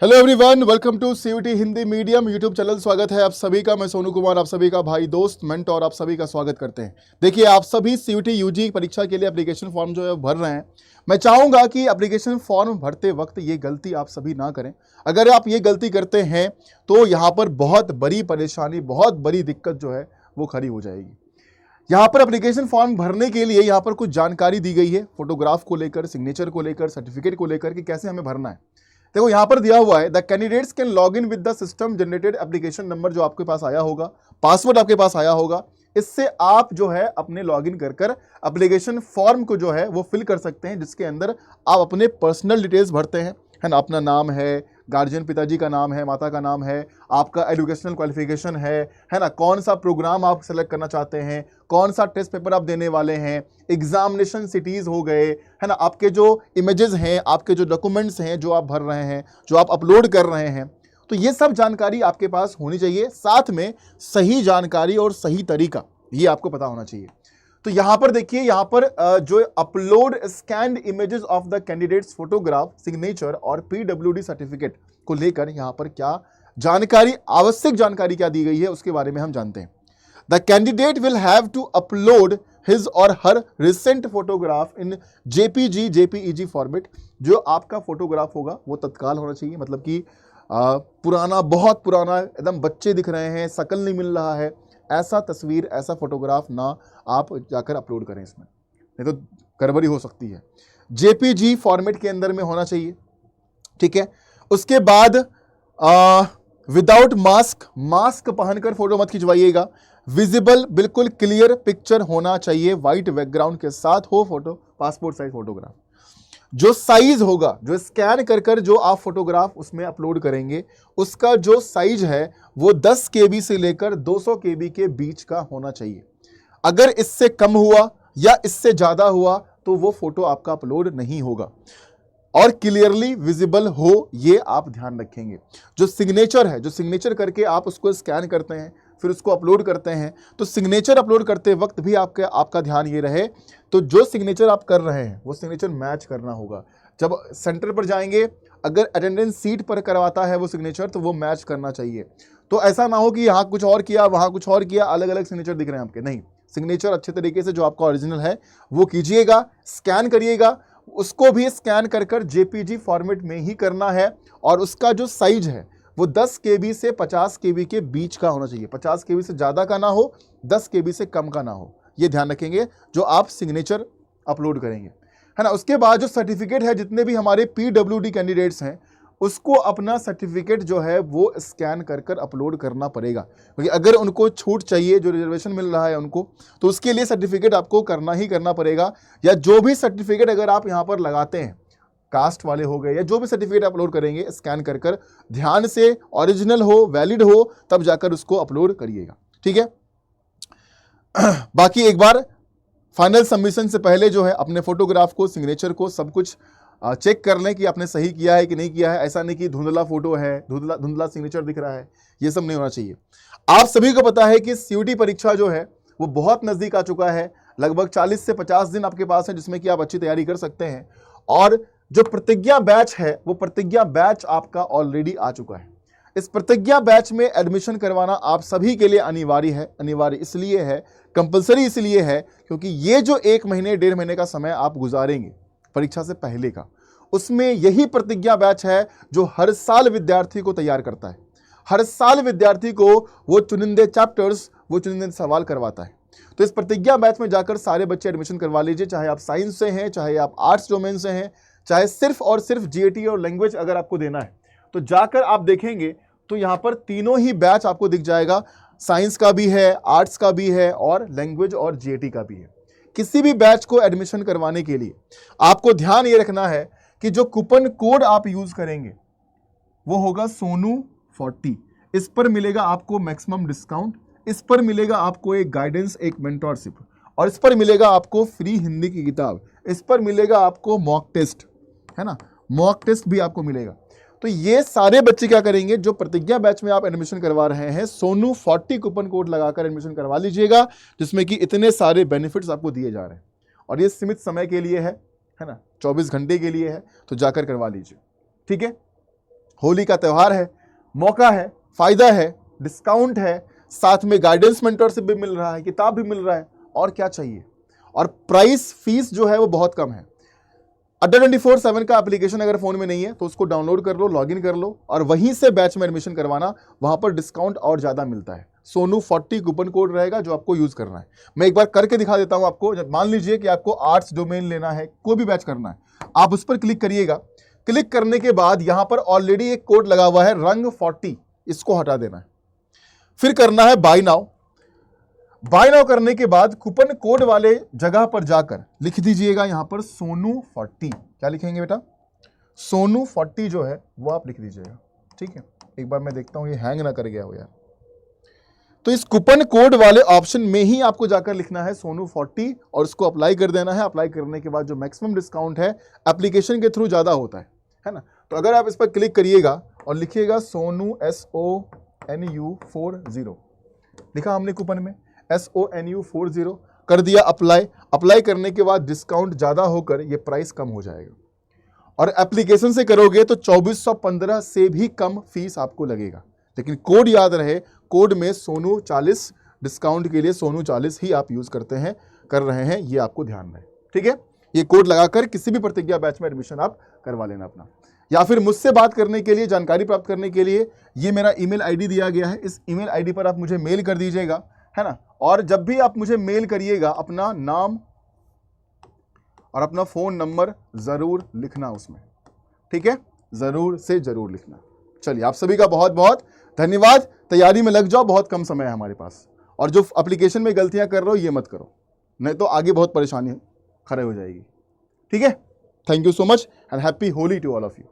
Hello everyone, welcome to CUET Hindi medium YouTube channel. स्वागत है आप सभी का। मैं सोनू कुमार आप सभी का भाई दोस्त मेंटोर आप सभी का स्वागत करते हैं। देखिए, आप सभी सीयूटी यूजी परीक्षा के लिए एप्लीकेशन फॉर्म जो है भर रहे हैं। मैं चाहूंगा कि एप्लीकेशन फॉर्म भरते वक्त ये गलती आप सभी ना करें। अगर आप ये गलती करते हैं तो यहाँ पर बहुत बड़ी परेशानी, बहुत बड़ी दिक्कत जो है वो खड़ी हो जाएगी। यहाँ पर एप्लीकेशन फॉर्म भरने के लिए यहाँ पर कुछ जानकारी दी गई है, फोटोग्राफ को लेकर, सिग्नेचर को लेकर, सर्टिफिकेट को लेकर कि कैसे हमें भरना है। देखो, यहां पर दिया हुआ है, the candidates can log in with the system generated application number, जो आपके पास आया होगा, पासवर्ड आपके पास आया होगा। इससे आप जो है अपने लॉग इन कर एप्लीकेशन फॉर्म को जो है वो फिल कर सकते हैं, जिसके अंदर आप अपने पर्सनल डिटेल्स भरते हैं, है ना। अपना नाम है, गार्जियन पिताजी का नाम है, माता का नाम है, आपका एजुकेशनल क्वालिफिकेशन है ना। कौन सा प्रोग्राम आप सेलेक्ट करना चाहते हैं, कौन सा टेस्ट पेपर आप देने वाले हैं, एग्जामिनेशन सिटीज हो गए, है ना। आपके जो इमेजेस हैं, आपके जो डॉक्यूमेंट्स हैं जो आप भर रहे हैं, जो आप अपलोड कर रहे हैं, तो ये सब जानकारी आपके पास होनी चाहिए। साथ में सही जानकारी और सही तरीका ये आपको पता होना चाहिए। तो यहां पर देखिए, यहां पर जो upload scanned images of the candidates photograph, signature और पीडब्ल्यूडी सर्टिफिकेट को लेकर यहां पर क्या जानकारी, आवश्यक जानकारी क्या दी गई है उसके बारे में हम जानते हैं। The candidate will have to upload his or her recent photograph in JPG JPEG format. जो आपका फोटोग्राफ होगा वो तत्काल होना चाहिए, मतलब कि पुराना, बहुत पुराना, एकदम बच्चे दिख रहे हैं, शकल नहीं मिल रहा है, ऐसा तस्वीर, ऐसा फोटोग्राफ ना आप जाकर अपलोड करें इसमें, नहीं तो गड़बड़ी हो सकती है। जेपीजी फॉर्मेट के अंदर में होना चाहिए, ठीक है। उसके बाद विदाउट मास्क, मास्क पहनकर फोटो मत खिंचवाइएगा। विजिबल, बिल्कुल क्लियर पिक्चर होना चाहिए, व्हाइट बैकग्राउंड के साथ हो फोटो, पासपोर्ट साइज फोटोग्राफ। जो साइज होगा, जो स्कैन कर जो आप फोटोग्राफ उसमें अपलोड करेंगे, उसका जो साइज है वो 10 KB से लेकर 200 KB के बीच का होना चाहिए। अगर इससे कम हुआ या इससे ज्यादा हुआ तो वो फोटो आपका अपलोड नहीं होगा, और क्लियरली विजिबल हो, ये आप ध्यान रखेंगे। जो सिग्नेचर है, जो सिग्नेचर करके आप उसको स्कैन करते हैं फिर उसको अपलोड करते हैं, तो सिग्नेचर अपलोड करते वक्त भी आपका ध्यान ये रहे, तो जो सिग्नेचर आप कर रहे हैं वो सिग्नेचर मैच करना होगा। जब सेंटर पर जाएंगे, अगर अटेंडेंस सीट पर करवाता है वो सिग्नेचर, तो वो मैच करना चाहिए। तो ऐसा ना हो कि यहाँ कुछ और किया, वहाँ कुछ और किया, अलग अलग सिग्नेचर दिख रहे हैं आपके, नहीं। सिग्नेचर अच्छे तरीके से जो आपका ओरिजिनल है वो कीजिएगा, स्कैन करिएगा। उसको भी स्कैन कर जेपीजी फॉर्मेट में ही करना है, और उसका जो साइज है वो 10 KB से 50 KB के बीच का होना चाहिए। 50 KB से ज़्यादा का ना हो, 10 KB से कम का ना हो, ये ध्यान रखेंगे जो आप सिग्नेचर अपलोड करेंगे, है ना। उसके बाद जो सर्टिफिकेट है, जितने भी हमारे पीडब्ल्यूडी कैंडिडेट्स हैं, उसको अपना सर्टिफिकेट जो है वो स्कैन कर अपलोड करना पड़ेगा, क्योंकि अगर उनको छूट चाहिए, जो रिजर्वेशन मिल रहा है उनको, तो उसके लिए सर्टिफिकेट आपको करना ही करना पड़ेगा। या जो भी सर्टिफिकेट अगर आप यहाँ पर लगाते हैं, कास्ट वाले हो गए, या जो भी सर्टिफिकेट अपलोड करेंगे, स्कैन कर ध्यान से, ओरिजिनल हो, वैलिड हो, तब जाकर उसको अपलोड करिएगा, ठीक है। बाकी एक बार फाइनल सबमिशन से पहले जो है अपने फोटोग्राफ को, सिग्नेचर को, सब कुछ चेक कर लें कि आपने सही किया है कि नहीं किया है। ऐसा नहीं कि धुंधला फोटो है, धुंधला सिग्नेचर दिख रहा है, ये सब नहीं होना चाहिए। आप सभी को पता है कि सीयूटी परीक्षा जो है वो बहुत नजदीक आ चुका है। लगभग 40 से 50 दिन आपके पास है, जिसमें कि आप अच्छी तैयारी कर सकते हैं। और जो प्रतिज्ञा बैच है, वो प्रतिज्ञा बैच आपका ऑलरेडी आ चुका है। इस प्रतिज्ञा बैच में एडमिशन करवाना आप सभी के लिए अनिवार्य है। अनिवार्य इसलिए है, कंपलसरी इसलिए है, क्योंकि ये जो 1 महीने 1.5 महीने का समय आप गुजारेंगे परीक्षा से पहले का, उसमें यही प्रतिज्ञा बैच है जो हर साल विद्यार्थी को तैयार करता है। हर साल विद्यार्थी को वो चुनिंदे चैप्टर्स, वो चुनिंदे सवाल करवाता है। तो इस प्रतिज्ञा बैच में जाकर सारे बच्चे एडमिशन करवा लीजिए, चाहे आप साइंस से हैं, चाहे आप आर्ट्स डोमेन से हैं, चाहे सिर्फ और सिर्फ जीएटी और लैंग्वेज अगर आपको देना है, तो जाकर आप देखेंगे तो यहाँ पर तीनों ही बैच आपको दिख जाएगा। साइंस का भी है, आर्ट्स का भी है, और लैंग्वेज और जीएटी का भी है। किसी भी बैच को एडमिशन करवाने के लिए आपको ध्यान ये रखना है कि जो कूपन कोड आप यूज करेंगे वो होगा सोनू 40। इस पर मिलेगा आपको मैक्सिमम डिस्काउंट, इस पर मिलेगा आपको एक गाइडेंस, एक मेंटोरशिप, और इस पर मिलेगा आपको फ्री हिंदी की किताब, इस पर मिलेगा आपको मॉक टेस्ट, है ना, मॉक टेस्ट भी आपको मिलेगा। तो ये सारे बच्चे क्या करेंगे, जो प्रतिज्ञा बैच में आप एडमिशन करवा रहे हैं, सोनू 40 कूपन कोड लगाकर एडमिशन करवा लीजिएगा, जिसमें कि इतने सारे बेनिफिट्स आपको दिए जा रहे हैं। और ये सीमित समय के लिए है ना, 24 घंटे के लिए है, तो जाकर करवा लीजिए, ठीक है। होली का त्यौहार है, मौका है, फायदा है, डिस्काउंट है, साथ में गाइडेंस मेंटरशिप भी मिल रहा है, किताब भी मिल रहा है, और क्या चाहिए। और प्राइस फीस जो है वो बहुत कम है। अड्डा 24/7 का एप्लीकेशन अगर फोन में नहीं है तो उसको डाउनलोड कर लो, लॉगिन कर लो और वहीं से बैच में एडमिशन करवाना, वहां पर डिस्काउंट और ज्यादा मिलता है। सोनू 40 कूपन कोड रहेगा जो आपको यूज करना है। मैं एक बार करके दिखा देता हूं आपको। जब मान लीजिए कि आपको आर्ट्स डोमेन लेना है, कोई भी बैच करना है, आप उस पर क्लिक करिएगा। क्लिक करने के बाद यहां पर ऑलरेडी एक कोड लगा हुआ है रंग 40, इसको हटा देना है। फिर करना है बाय नाउ। बाय नाउ करने के बाद कूपन कोड वाले जगह पर जाकर लिख दीजिएगा यहां पर सोनू 40। क्या लिखेंगे बेटा? सोनू 40 जो है वो आप लिख दीजिएगा। ठीक है, एक बार मैं देखता हूं ये हैंग ना कर गया हो यार। तो इस कूपन कोड वाले ऑप्शन में ही आपको जाकर लिखना है सोनू 40 और उसको अप्लाई कर देना है। अप्लाई करने के बाद जो मैक्सिमम डिस्काउंट है एप्लीकेशन के थ्रू ज्यादा होता है ना। तो अगर आप इस पर क्लिक करिएगा और लिखिएगा सोनू SONU40, लिखा हमने कूपन में SONU40, कर दिया अप्लाई। अप्लाई करने के बाद डिस्काउंट ज्यादा होकर ये प्राइस कम हो जाएगा और एप्लीकेशन से करोगे तो 2415 से भी कम फीस आपको लगेगा। लेकिन कोड याद रहे, कोड में सोनू 40, डिस्काउंट के लिए सोनू 40 ही आप यूज कर रहे हैं, ये आपको ध्यान रहे। ठीक है, ये कोड लगाकर किसी भी प्रतिज्ञा बैच में एडमिशन आप करवा लेना अपना। या फिर मुझसे बात करने के लिए, जानकारी प्राप्त करने के लिए ये मेरा ईमेल आईडी दिया गया है, इस ईमेल आईडी पर आप मुझे मेल कर दीजिएगा, है ना। और जब भी आप मुझे मेल करिएगा अपना नाम और अपना फोन नंबर जरूर लिखना उसमें। ठीक है, जरूर से जरूर लिखना। चलिए, आप सभी का बहुत बहुत धन्यवाद। तैयारी में लग जाओ, बहुत कम समय है हमारे पास। और जो एप्लीकेशन में गलतियां कर रहे हो ये मत करो, नहीं तो आगे बहुत परेशानी खड़े हो जाएगी। ठीक है, thank you so much and happy Holi to all of you.